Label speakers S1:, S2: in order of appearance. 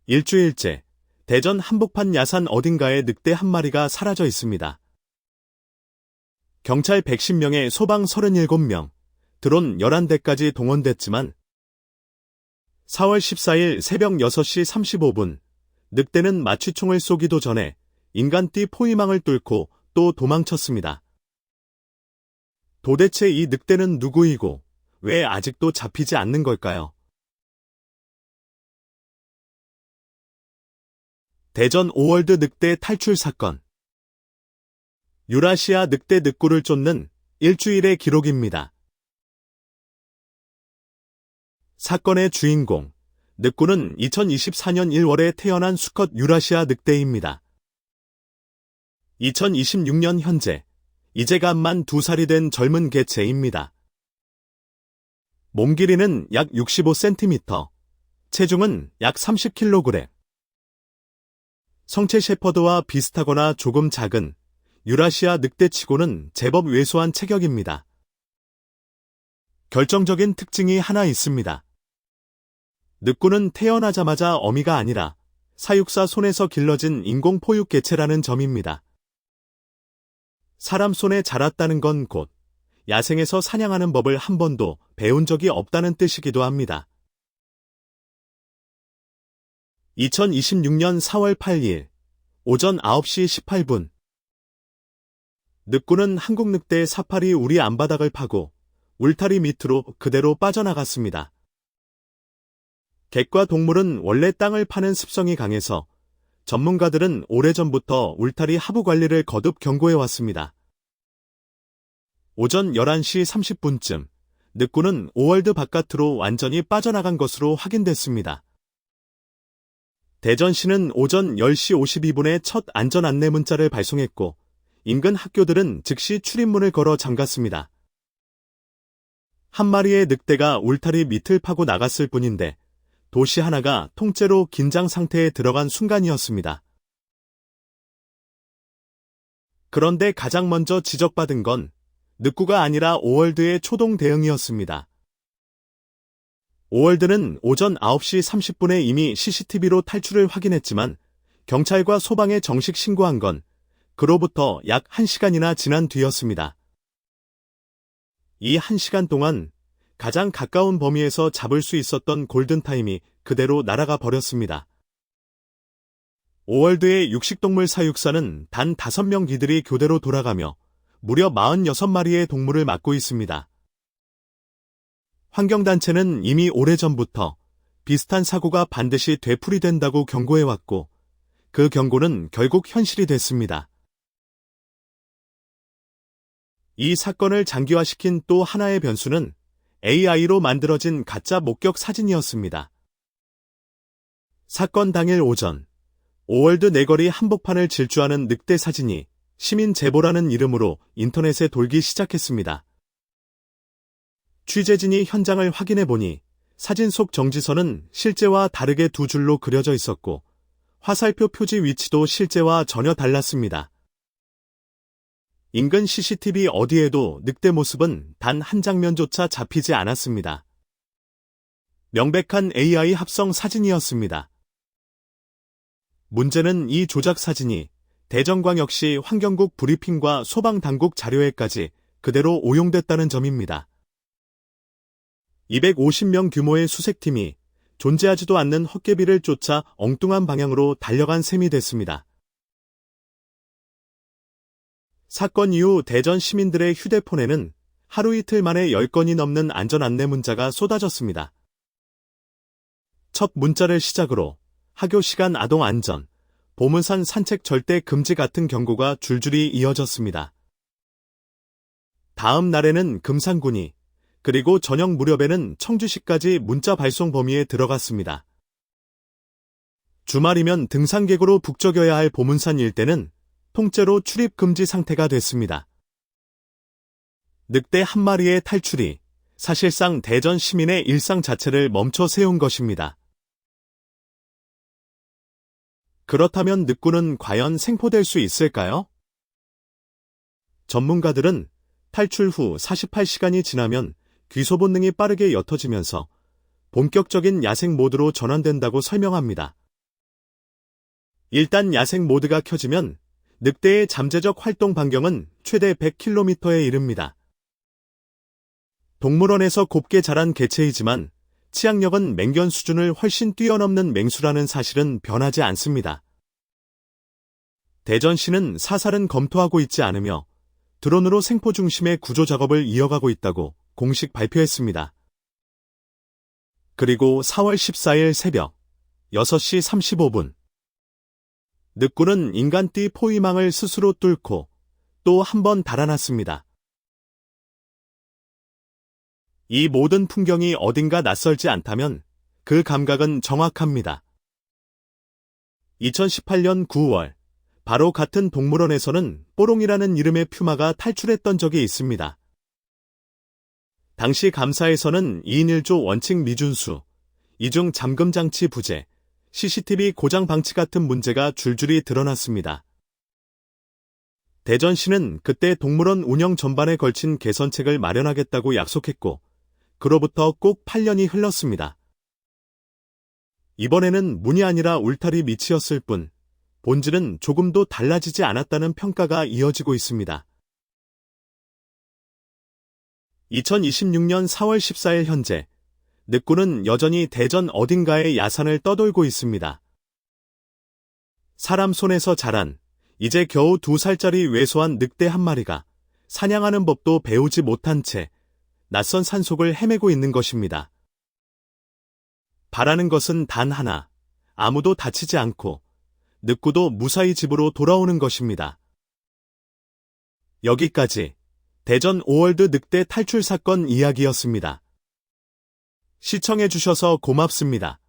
S1: 일주일째, 대전 한복판 야산 어딘가에 늑대 한 마리가 사라져 있습니다. 경찰 110명에 소방 37명, 드론 11대까지 동원됐지만 4월 14일 새벽 6시 35분, 늑대는 마취총을 쏘기도 전에 인간띠 포위망을 뚫고 또 도망쳤습니다. 도대체 이 늑대는 누구이고 왜 아직도 잡히지 않는 걸까요? 대전 오월드 늑대 탈출 사건. 유라시아 늑대 늑구를 쫓는 일주일의 기록입니다. 사건의 주인공, 늑구는 2024년 1월에 태어난 수컷 유라시아 늑대입니다. 2026년 현재, 이제가 만 2살이 된 젊은 개체입니다. 몸 길이는 약 65cm, 체중은 약 30kg. 성체 셰퍼드와 비슷하거나 조금 작은 유라시아 늑대치고는 제법 왜소한 체격입니다. 결정적인 특징이 하나 있습니다. 늑구는 태어나자마자 어미가 아니라 사육사 손에서 길러진 인공 포육 개체라는 점입니다. 사람 손에 자랐다는 건 곧 야생에서 사냥하는 법을 한 번도 배운 적이 없다는 뜻이기도 합니다. 2026년 4월 8일 오전 9시 18분 늑구는 한국 늑대 사파리 우리 안바닥을 파고 울타리 밑으로 그대로 빠져나갔습니다. 객과 동물은 원래 땅을 파는 습성이 강해서 전문가들은 오래전부터 울타리 하부 관리를 거듭 경고해왔습니다. 오전 11시 30분쯤 늑구는 오월드 바깥으로 완전히 빠져나간 것으로 확인됐습니다. 대전시는 오전 10시 52분에 첫 안전 안내 문자를 발송했고 인근 학교들은 즉시 출입문을 걸어 잠갔습니다. 한 마리의 늑대가 울타리 밑을 파고 나갔을 뿐인데 도시 하나가 통째로 긴장 상태에 들어간 순간이었습니다. 그런데 가장 먼저 지적받은 건 늑구가 아니라 오월드의 초동 대응이었습니다. 오월드는 오전 9시 30분에 이미 CCTV로 탈출을 확인했지만 경찰과 소방에 정식 신고한 건 그로부터 약 1시간이나 지난 뒤였습니다. 이 1시간 동안 가장 가까운 범위에서 잡을 수 있었던 골든타임이 그대로 날아가 버렸습니다. 오월드의 육식동물 사육사는 단 5명 기들이 교대로 돌아가며 무려 46마리의 동물을 맡고 있습니다. 환경단체는 이미 오래전부터 비슷한 사고가 반드시 되풀이된다고 경고해왔고 그 경고는 결국 현실이 됐습니다. 이 사건을 장기화시킨 또 하나의 변수는 AI로 만들어진 가짜 목격 사진이었습니다. 사건 당일 오전, 오월드 내거리 한복판을 질주하는 늑대 사진이 시민 제보라는 이름으로 인터넷에 돌기 시작했습니다. 취재진이 현장을 확인해보니 사진 속 정지선은 실제와 다르게 두 줄로 그려져 있었고 화살표 표지 위치도 실제와 전혀 달랐습니다. 인근 CCTV 어디에도 늑대 모습은 단 한 장면조차 잡히지 않았습니다. 명백한 AI 합성 사진이었습니다. 문제는 이 조작 사진이 대전광역시 환경국 브리핑과 소방당국 자료에까지 그대로 오용됐다는 점입니다. 250명 규모의 수색팀이 존재하지도 않는 헛개비를 쫓아 엉뚱한 방향으로 달려간 셈이 됐습니다. 사건 이후 대전 시민들의 휴대폰에는 하루 이틀 만에 10건이 넘는 안전 안내 문자가 쏟아졌습니다. 첫 문자를 시작으로 학교 시간 아동 안전, 보문산 산책 절대 금지 같은 경고가 줄줄이 이어졌습니다. 다음 날에는 금산군이 그리고 저녁 무렵에는 청주시까지 문자 발송 범위에 들어갔습니다. 주말이면 등산객으로 북적여야 할 보문산 일대는 통째로 출입 금지 상태가 됐습니다. 늑대 한 마리의 탈출이 사실상 대전 시민의 일상 자체를 멈춰 세운 것입니다. 그렇다면 늑구는 과연 생포될 수 있을까요? 전문가들은 탈출 후 48시간이 지나면 귀소 본능이 빠르게 옅어지면서 본격적인 야생 모드로 전환된다고 설명합니다. 일단 야생 모드가 켜지면 늑대의 잠재적 활동 반경은 최대 100km에 이릅니다. 동물원에서 곱게 자란 개체이지만 치악력은 맹견 수준을 훨씬 뛰어넘는 맹수라는 사실은 변하지 않습니다. 대전시는 사살은 검토하고 있지 않으며 드론으로 생포 중심의 구조 작업을 이어가고 있다고 공식 발표했습니다. 그리고 4월 14일 새벽 6시 35분 늑구는 인간띠 포위망을 스스로 뚫고 또 한 번 달아났습니다. 이 모든 풍경이 어딘가 낯설지 않다면 그 감각은 정확합니다. 2018년 9월 바로 같은 동물원에서는 뽀롱이라는 이름의 퓨마가 탈출했던 적이 있습니다. 당시 감사에서는 2인 1조 원칙 미준수, 이중 잠금장치 부재, CCTV 고장 방치 같은 문제가 줄줄이 드러났습니다. 대전시는 그때 동물원 운영 전반에 걸친 개선책을 마련하겠다고 약속했고 그로부터 꼭 8년이 흘렀습니다. 이번에는 문이 아니라 울타리 밑이었을 뿐 본질은 조금도 달라지지 않았다는 평가가 이어지고 있습니다. 2026년 4월 14일 현재 늑구는 여전히 대전 어딘가에 야산을 떠돌고 있습니다. 사람 손에서 자란 이제 겨우 2살짜리 왜소한 늑대 한 마리가 사냥하는 법도 배우지 못한 채 낯선 산속을 헤매고 있는 것입니다. 바라는 것은 단 하나, 아무도 다치지 않고 늑구도 무사히 집으로 돌아오는 것입니다. 여기까지 대전 오월드 늑대 탈출 사건 이야기였습니다. 시청해주셔서 고맙습니다.